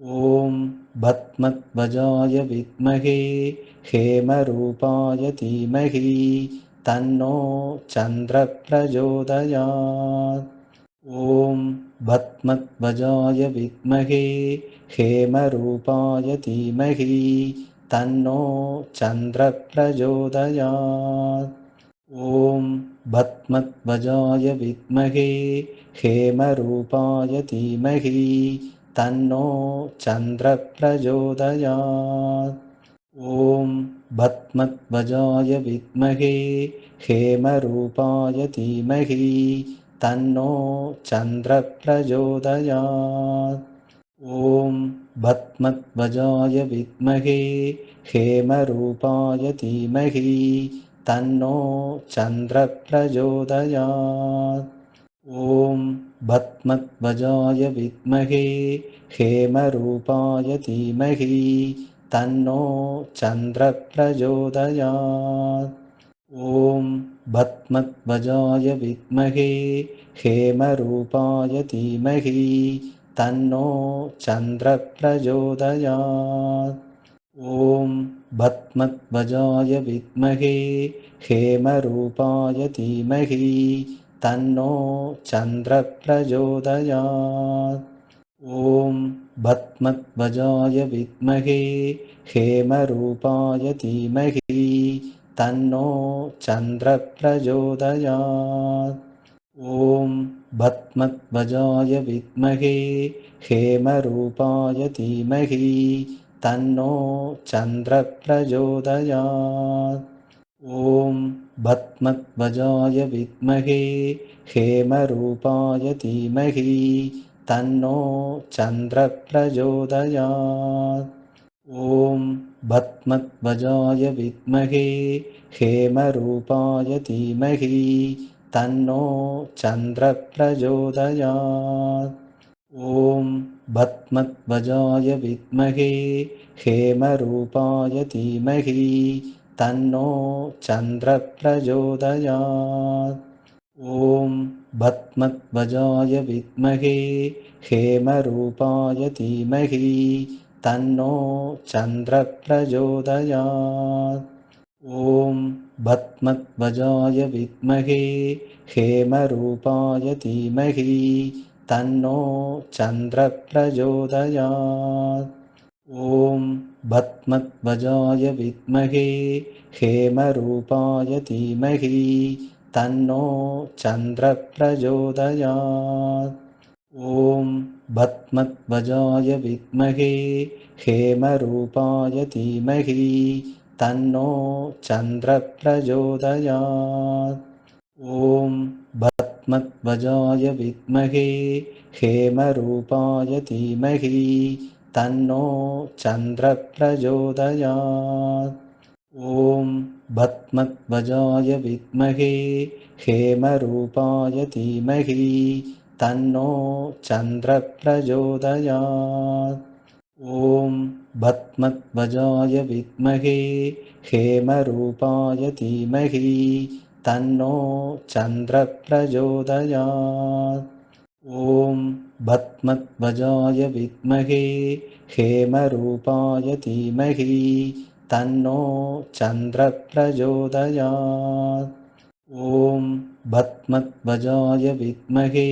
ॐ भस्मध्वजाय विद्महे हेमरूपाय धीमहि तन्नो चन्द्रः प्रचोदयात्। ॐ भस्मध्वजाय विद्महे हेमरूपाय धीमहि तन्नो चन्द्रः प्रचोदयात्। ॐ भस्मध्वजाय विद्महे हेमरूपाय धीमहि तन्नो चन्द्रः प्रचोदयात्। ॐ भस्मध्वजाय विद्महे हेमरूपाय धीमहि तन्नो चन्द्रः प्रचोदयात्। ॐ भस्मध्वजाय विद्महे हेमरूपाय धीमहि तन्नो चन्द्रः प्रचोदयात्। ॐ भस्मध्वजाय विद्महे हेमरूपाय धीमहि तन्नो चन्द्रः प्रचोदयात्। ॐ भस्मध्वजाय विद्महे हेमरूपाय धीमहि तन्नो चन्द्रः प्रचोदयात्। ॐ भस्मध्वजाय विद्महे हेमरूपाय धीमहि तन्नो चन्द्रः प्रचोदयात्। ॐ भस्मध्वजाय विद्महे हेमरूपाय धीमहि तन्नो चन्द्रः प्रचोदयात्। ॐ भस्मध्वजाय विद्महे हेमरूपाय धीमहि तन्नो चन्द्रः प्रचोदयात्। ॐ भस्मध्वजाय विद्महे हेमरूपाय धीमहि तन्नो चन्द्रः प्रचोदयात्। ॐ भस्मध्वजाय विद्महे हेमरूपाय धीमहि तन्नो चन्द्रः प्रचोदयात्। ॐ भस्मध्वजाय विद्महे हेमरूपाय धीमहि तन्नो चन्द्रः प्रचोदयात्। ॐ भस्मध्वजाय विद्महे हेमरूपाय धीमहि तन्नो चन्द्रः प्रचोदयात्। ॐ भस्मध्वजाय विद्महे हेमरूपाय धीमहि तन्नो चन्द्रः प्रचोदयात्। ॐ भस्मध्वजाय विद्महे हेमरूपाय धीमहि तन्नो चन्द्रः प्रचोदयात्। ॐ भस्मध्वजाय विद्महे हेमरूपाय धीमहि तन्नो चन्द्रः प्रचोदयात्। ॐ भस्मध्वजाय विद्महे हेमरूपाय धीमहि तन्नो चन्द्रः प्रचोदयात्। ॐ भस्मध्वजाय विद्महे हेमरूपाय धीमहि तन्नो चन्द्रः प्रचोदयात्। ॐ भस्मध्वजाय विद्महे हेमरूपाय धीमहि तन्नो चन्द्रः प्रचोदयात्। ॐ भस्मध्वजाय विद्महे हेमरूपाय धीमहि तन्नो चन्द्रः प्रचोदयात्। ॐ भस्मध्वजाय विद्महे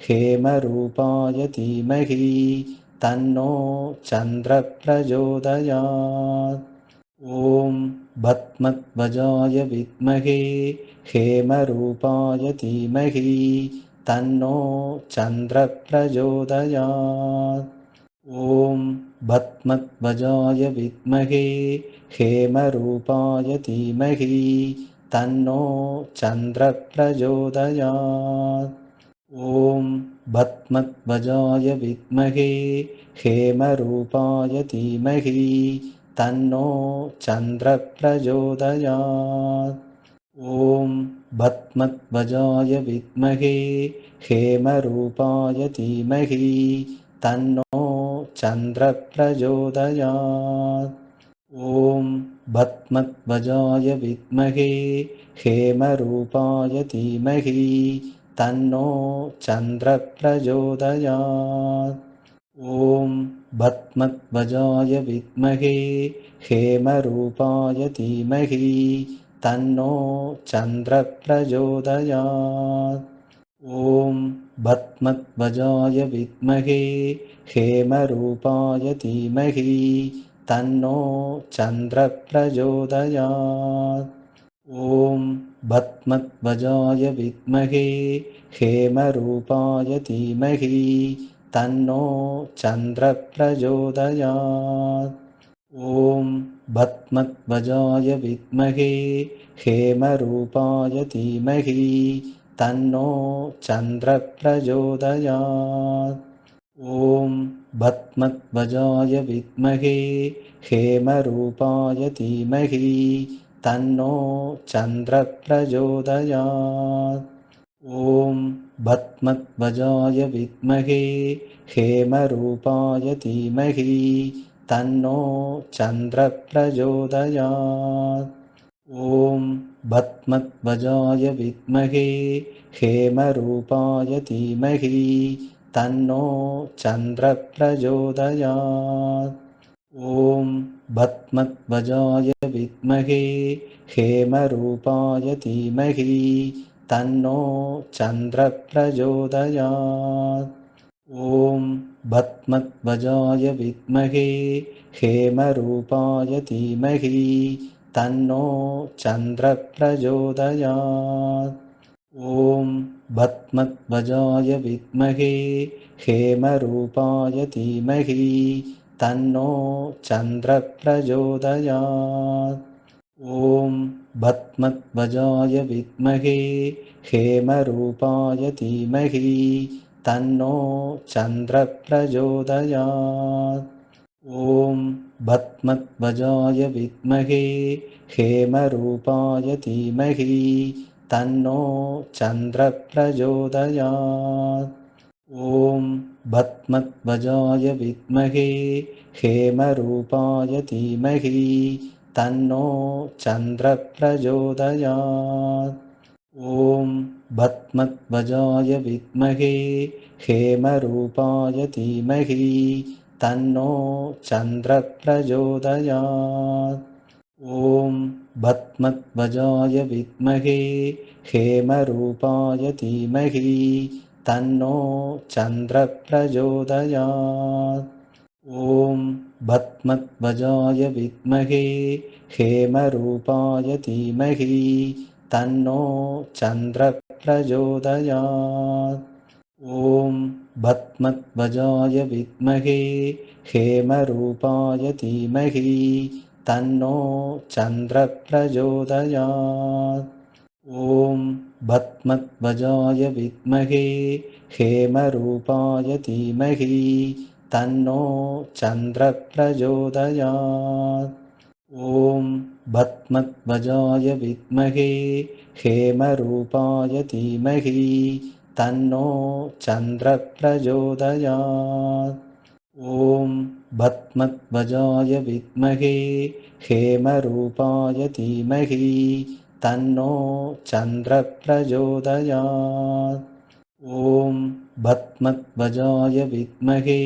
हेमरूपाय धीमहि तन्नो चन्द्रः प्रचोदयात्। ॐ भस्मध्वजाय विद्महे हेमरूपाय धीमहि तन्नो चन्द्रः प्रचोदयात्। ॐ भस्मध्वजाय विद्महे हेमरूपाय धीमहि तन्नो चन्द्रः प्रचोदयात्। ॐ भस्मध्वजाय विद्महे हेमरूपाय धीमहि तन्नो चन्द्रः प्रचोदयात्। ॐ भस्मध्वजाय विद्महे हेमरूपाय धीमहि तन्नो चन्द्रः प्रचोदयात्। ॐ भस्मध्वजाय विद्महे हेमरूपाय धीमहि तन्नो चन्द्रः प्रचोदयात्। ॐ भस्मध्वजाय विद्महे हेमरूपाय धीमहि तन्नो चन्द्रः प्रचोदयात्। ॐ भस्मध्वजाय विद्महे हेमरूपाय धीमहि तन्नो चन्द्रः प्रचोदयात्। ॐ भस्मध्वजाय विद्महे हेमरूपाय धीमहि तन्नो चन्द्रः प्रचोदयात्। ॐ भस्मध्वजाय विद्महे हेमरूपाय धीमहि तन्नो चन्द्रः प्रचोदयात्। ॐ भस्मध्वजाय विद्महे हेमरूपाय धीमहि तन्नो चन्द्रः प्रचोदयात्। ॐ भस्मध्वजाय विद्महे हेमरूपाय धीमहि तन्नो चन्द्रः प्रचोदयात्। ॐ भस्मध्वजाय विद्महे हेमरूपाय धीमहि तन्नो चन्द्रः प्रचोदयात्। ॐ भस्मध्वजाय विद्महे हेमरूपाय धीमहि तन्नो चन्द्रः प्रचोदयात्। ॐ भस्मध्वजाय विद्महे हेमरूपाय धीमहि तन्नो चन्द्रः प्रचोदयात्। ॐ भस्मध्वजाय विद्महे हेमरूपाय धीमहि तन्नो चन्द्रः प्रचोदयात्। ॐ भस्मध्वजाय विद्महे हेमरूपाय धीमहि तन्नो चन्द्रः प्रचोदयात्। ॐ भस्मध्वजाय विद्महे हेमरूपाय धीमहि तन्नो चन्द्रः प्रचोदयात्। ॐ भस्मध्वजाय विद्महे हेमरूपाय धीमहि तन्नो चन्द्रः प्रचोदयात्। ॐ भस्मध्वजाय विद्महे हेमरूपाय धीमहि तन्नो चन्द्रः प्रचोदयात्। ॐ भस्मध्वजाय विद्महे हेमरूपाय धीमहि तन्नो चन्द्रः प्रचोदयात्। ॐ भस्मध्वजाय विद्महे हेमरूपाय धीमहि तन्नो चन्द्रः प्रचोदयात्। ॐ भस्मध्वजाय विद्महे हेमरूपाय धीमहि तन्नो चन्द्रः प्रचोदयात्। ॐ भस्मध्वजाय विद्महे हेमरूपाय धीमहि तन्नो चन्द्रः प्रचोदयात्। ॐ भस्मध्वजाय विद्महे हेमरूपाय धीमहि तन्नो चन्द्रः प्रचोदयात्। ॐ भस्मध्वजाय विद्महे हेमरूपाय धीमहि तन्नो चन्द्रः प्रचोदयात्। ॐ भस्मध्वजाय विद्महे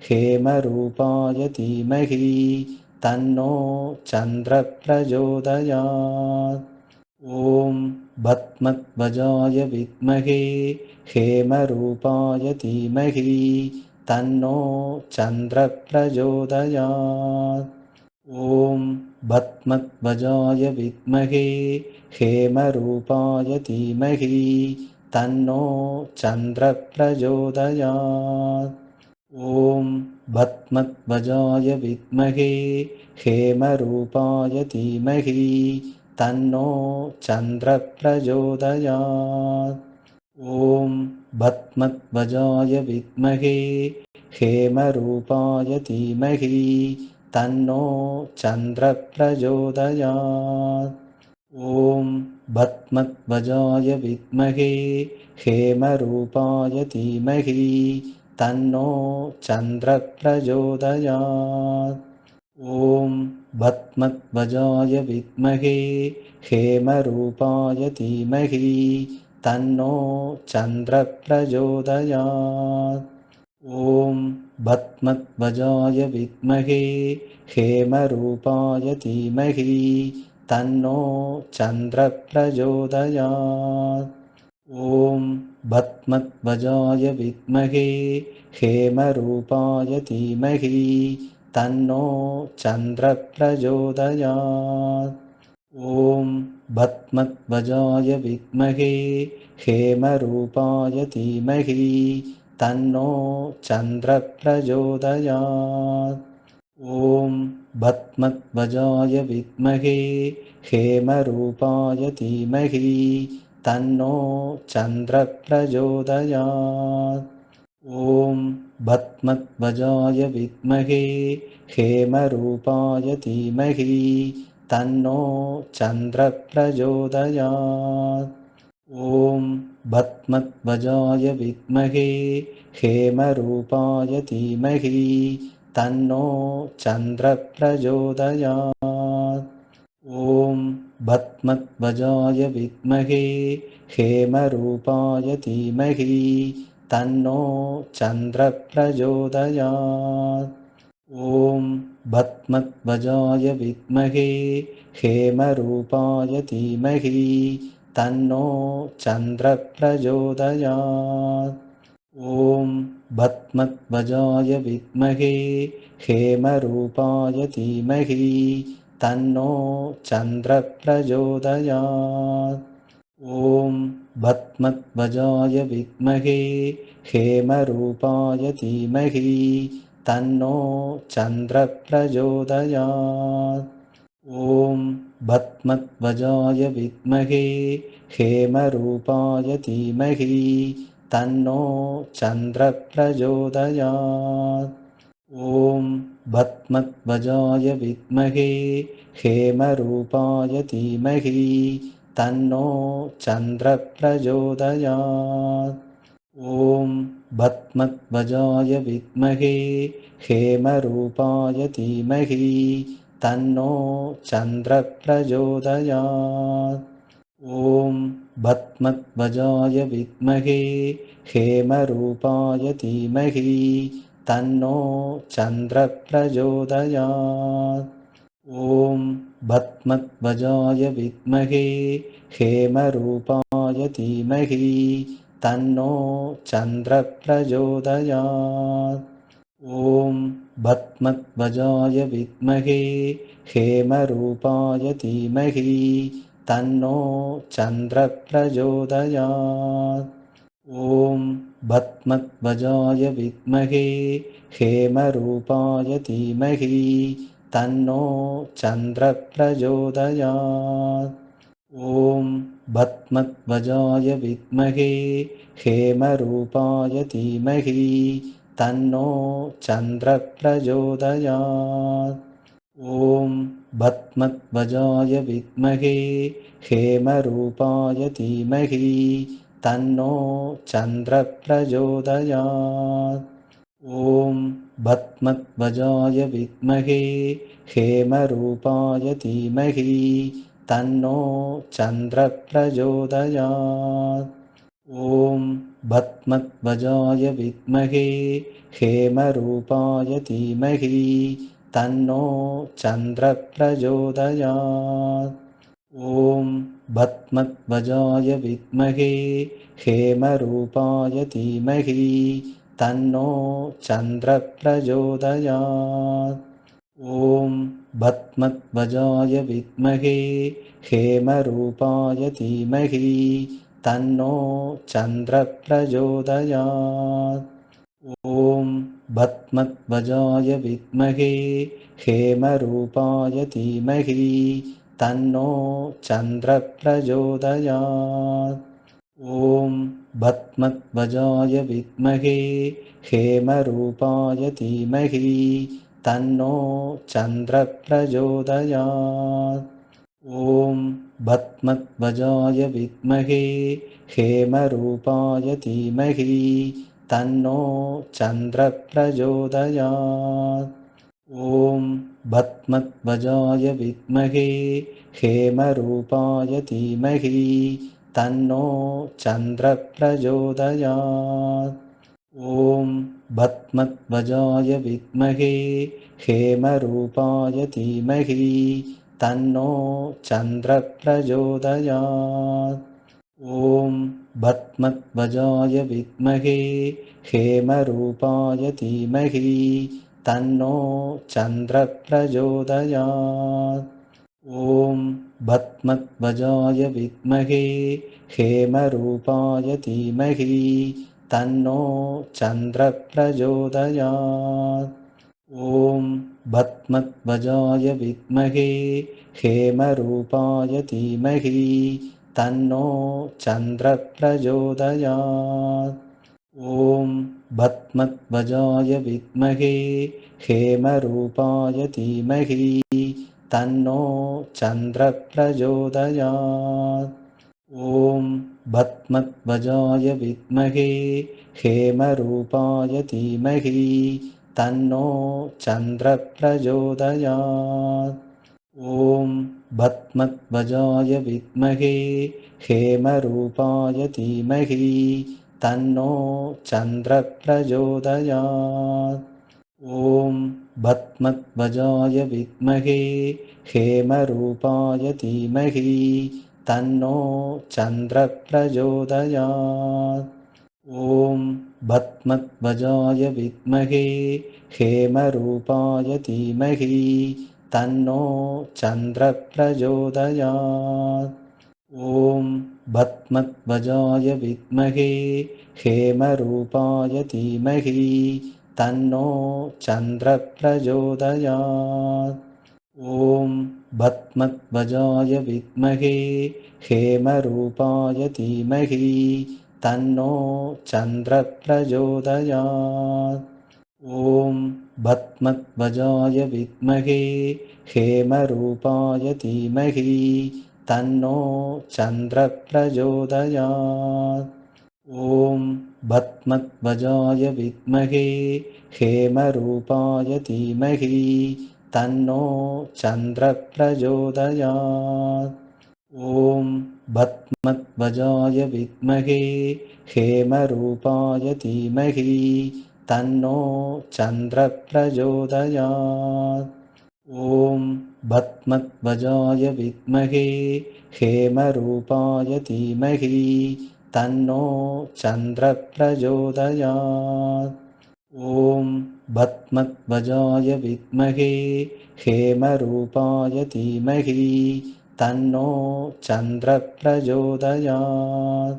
हेमरूपाय धीमहि तन्नो चन्द्रः प्रचोदयात्। ॐ भस्मध्वजाय विद्महे हेमरूपाय धीमहि तन्नो चन्द्रः प्रचोदयात्। ॐ भस्मध्वजाय विद्महे हेमरूपाय धीमहि तन्नो चन्द्रः प्रचोदयात्। ॐ भस्मध्वजाय विद्महे हेमरूपाय धीमहि तन्नो चन्द्रः प्रचोदयात्। ॐ भस्मध्वजाय विद्महे हेमरूपाय धीमहि तन्नो चन्द्रः प्रचोदयात्। ॐ भस्मध्वजाय विद्महे हेमरूपाय धीमहि तन्नो चन्द्रः प्रचोदयात्। ॐ भस्मध्वजाय विद्महे हेमरूपाय धीमहि तन्नो चन्द्रः प्रचोदयात्। ॐ भद्मध्वजाय विद्महे हेमरूपाय धीमहि तन्नो चन्द्रः प्रचोदयात् ॐ भद्मध्वजाय विद्महे हेमरूपाय धीमहि तन्नो चन्द्रः प्रचोदयात् ॐ भद्मध्वजाय विद्महे हेमरूपाय धीमहि तन्नो चन्द्रः प्रचोदयात् ॐ भद्मध्वजाय विद्महे हेमरूपाय धीमहि तन्नो चन्द्रः प्रचोदयात् ॐ भद्मध्वजाय विद्महे हेमरूपाय धीमहि तन्नो चन्द्रः प्रचोदयात् ॐ भद्मध्वजाय विद्महे हेमरूपाय धीमहि तन्नो चन्द्रः प्रचोदयात् ॐ भद्मध्वजाय विद्महे हेमरूपाय धीमहि तन्नो चन्द्रः प्रचोदयात् ॐ भद्मध्वजाय विद्महे हेमरूपाय धीमहि तन्नो चन्द्रः प्रचोदयात् ॐ भद्मध्वजाय विद्महे हेमरूपाय धीमहि तन्नो चन्द्रः प्रचोदयात् ॐ भद्मध्वजाय विद्महे हेमरूपाय धीमहि तन्नो चन्द्रः प्रचोदयात् ॐ भद्मध्वजाय विद्महे हेमरूपाय धीमहि तन्नो चन्द्रः प्रचोदयात् ॐ भद्मध्वजाय विद्महे हेमरूपाय धीमहि तन्नो चन्द्रः प्रचोदयात् ॐ भद्मध्वजाय विद्महे हेमरूपाय धीमहि तन्नो चन्द्रः प्रचोदयात् ॐ भद्मध्वजाय विद्महे हेमरूपाय धीमहि तन्नो चन्द्रः प्रचोदयात् ॐ भद्मध्वजाय विद्महे हेमरूपाय धीमहि तन्नो चन्द्रः प्रचोदयात् ॐ भद्मध्वजाय विद्महे हेमरूपाय धीमहि तन्नो चन्द्रः प्रचोदयात् ॐ भद्मध्वजाय विद्महे हेमरूपाय धीमहि तन्नो चन्द्रः प्रचोदयात् ॐ भद्मध्वजाय विद्महे हेमरूपाय धीमहि तन्नो चन्द्रः प्रचोदयात् ॐ भद्मध्वजाय विद्महे हेमरूपाय धीमहि तन्नो चन्द्रः प्रचोदयात् ॐ भद्मध्वजाय विद्महे हेमरूपाय धीमहि तन्नो चन्द्रः प्रचोदयात् ॐ भद्मध्वजाय विद्महे हेमरूपाय धीमहि तन्नो चन्द्रः प्रचोदयात् ॐ भद्मध्वजाय विद्महे हेमरूपाय धीमहि तन्नो चन्द्रः प्रचोदयात् ॐ भद्मध्वजाय विद्महे हेमरूपाय धीमहि तन्नो चन्द्रः प्रचोदयात् ॐ भद्मध्वजाय विद्महे हेमरूपाय धीमहि तन्नो चन्द्रः प्रचोदयात् ॐ भद्मध्वजाय विद्महे हेमरूपाय धीमहि तन्नो चन्द्रः प्रचोदयात् ॐ भद्मध्वजाय विद्महे हेमरूपाय धीमहि तन्नो चन्द्रः प्रचोदयात् ॐ भद्मध्वजाय विद्महे हेमरूपाय धीमहि तन्नो चन्द्रः प्रचोदयात् ॐ भस्मध्वजाय विद्महे हेमरूपाय धीमहि तन्नो चन्द्रः प्रचोदयात्। ॐ भस्मध्वजाय विद्महे हेमरूपाय धीमहि तन्नो चन्द्रः प्रचोदयात्। ॐ भस्मध्वजाय विद्महे हेमरूपाय धीमहि तन्नो चन्द्रः प्रचोदयात्। ॐ भस्मध्वजाय विद्महे हेमरूपाय धीमहि तन्नो चन्द्रः प्रचोदयात्। ॐ भस्मध्वजाय विद्महे हेमरूपाय धीमहि तन्नो चन्द्रः प्रचोदयात्। ॐ भस्मध्वजाय विद्महे हेमरूपाय धीमहि तन्नो चन्द्रः प्रचोदयात्। ॐ भस्मध्वजाय विद्महे हेमरूपाय धीमहि तन्नो चन्द्रः प्रचोदयात्। ॐ भस्मध्वजाय विद्महे हेमरूपाय धीमहि तन्नो चन्द्रः प्रचोदयात्। ॐ भस्मध्वजाय विद्महे हेमरूपाय धीमहि तन्नो चन्द्रः प्रचोदयात्। ॐ भस्मध्वजाय विद्महे हेमरूपाय धीमहि तन्नो चन्द्रः प्रचोदयात्। ॐ भस्मध्वजाय विद्महे हेमरूपाय धीमहि तन्नो चन्द्रः प्रचोदयात्। ॐ भस्मध्वजाय विद्महे हेमरूपाय धीमहि तन्नो चन्द्रः प्रचोदयात्। ॐ भस्मध्वजाय विद्महे हेमरूपाय धीमहि तन्नो चन्द्रः प्रचोदयात्। ॐ भस्मध्वजाय विद्महे हेमरूपाय धीमहि तन्नो चन्द्रः प्रचोदयात्। ॐ भस्मध्वजाय विद्महे हेमरूपाय धीमहि तन्नो चन्द्रः प्रचोदयात्। ॐ भस्मध्वजाय विद्महे हेमरूपाय धीमहि तन्नो चन्द्रः प्रचोदयात्।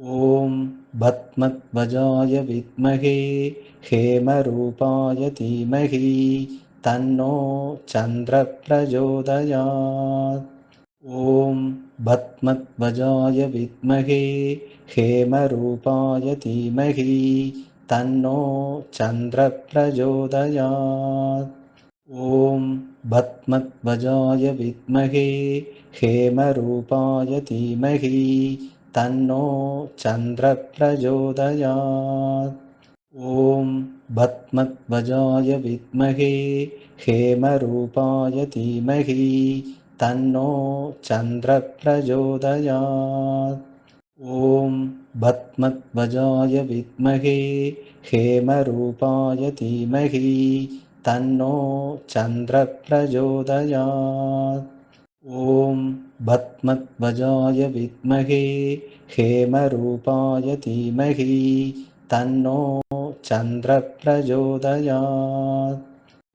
ॐ भस्मध्वजाय विद्महे हेमरूपाय धीमहि तन्नो चन्द्रः प्रचोदयात्। ॐ भस्मध्वजाय विद्महे हेमरूपाय धीमहि तन्नो चन्द्रः प्रचोदयात्। ॐ भस्मध्वजाय विद्महे हेमरूपाय धीमहि तन्नो चन्द्रः प्रचोदयात्। ॐ भस्मध्वजाय विद्महे हेमरूपाय धीमहि तन्नो चन्द्रः प्रचोदयात्। ॐ भस्मध्वजाय विद्महे हेमरूपाय धीमहि तन्नो चन्द्रः प्रचोदयात्। ॐ भस्मध्वजाय विद्महे हेमरूपाय धीमहि तन्नो चन्द्रः प्रचोदयात्।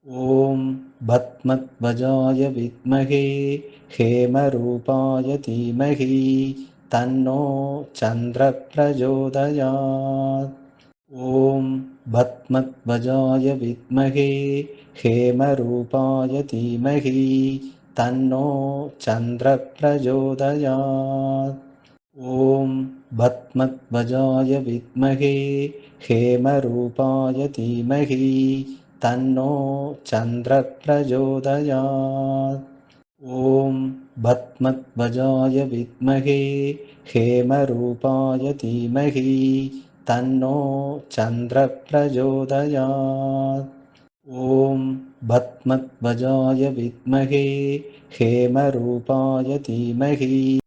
ॐ भस्मध्वजाय विद्महे हेमरूपाय धीमहि तन्नो चन्द्रः प्रचोदयात्। ॐ भस्मध्वजाय विद्महे हेमरूपाय धीमहि तन्नो चन्द्रः प्रचोदयात्। ॐ भस्मध्वजाय विद्महे हेमरूपाय धीमहि तन्नो चन्द्रः प्रचोदयात्। ॐ भस्मध्वजाय विद्महे हेमरूपाय धीमहि तन्नो चन्द्रः प्रचोदयात्। ॐ भस्मध्वजाय विद्महे हेमरूपाय धीमहि